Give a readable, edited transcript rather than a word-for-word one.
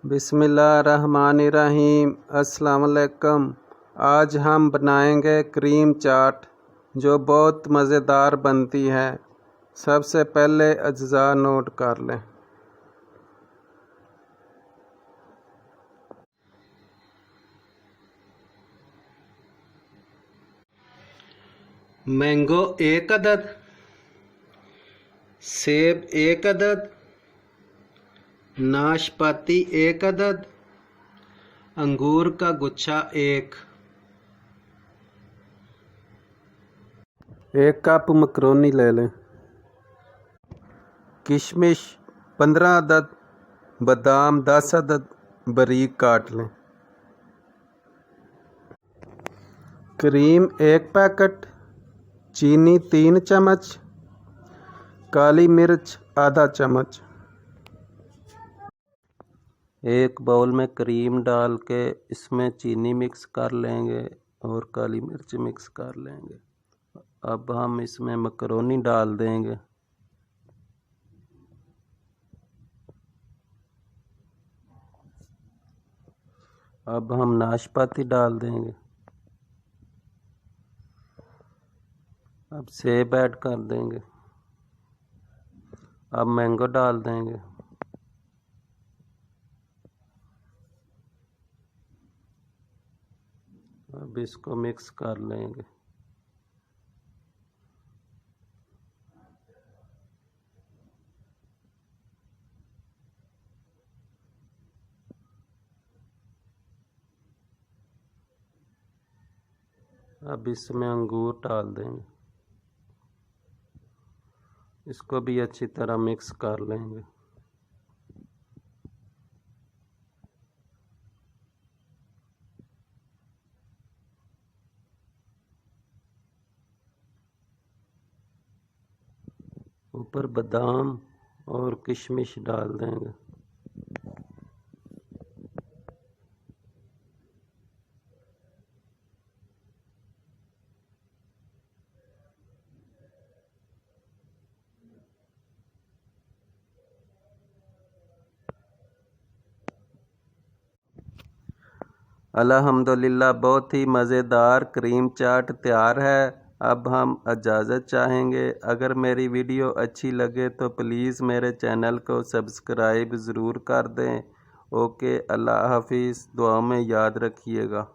बिस्मिल्लाहिर्रहमानिर्रहीम। अस्सलाम वालेकुम। आज हम बनाएंगे क्रीम चाट जो बहुत मज़ेदार बनती है। सबसे पहले अज्जा नोट कर लें। मैंगो 1 अदद, सेब 1 अदद, नाशपाती 1 अदद, अंगूर का गुच्छा 1 कप मकरोनी ले लें। किशमिश 15 अदद, बादाम 10 अदद बारीक काट लें। क्रीम 1 पैकेट, चीनी 3 चम्मच, काली मिर्च आधा चम्मच। एक बाउल में क्रीम डाल के इसमें चीनी मिक्स कर लेंगे और काली मिर्च मिक्स कर लेंगे। अब हम इसमें मकरोनी डाल देंगे। अब हम नाशपाती डाल देंगे। अब सेब ऐड कर देंगे। अब मैंगो डाल देंगे। अब इसको मिक्स कर लेंगे। अब इसमें अंगूर डाल देंगे। इसको भी अच्छी तरह मिक्स कर लेंगे। ऊपर बादाम और किशमिश डाल देंगे। अल्हम्दुलिल्लाह बहुत ही मज़ेदार क्रीम चाट तैयार है। अब हम इजाज़त चाहेंगे। अगर मेरी वीडियो अच्छी लगे तो प्लीज़ मेरे चैनल को सब्सक्राइब ज़रूर कर दें। ओके, अल्लाह हाफिज़। दुआ में याद रखिएगा।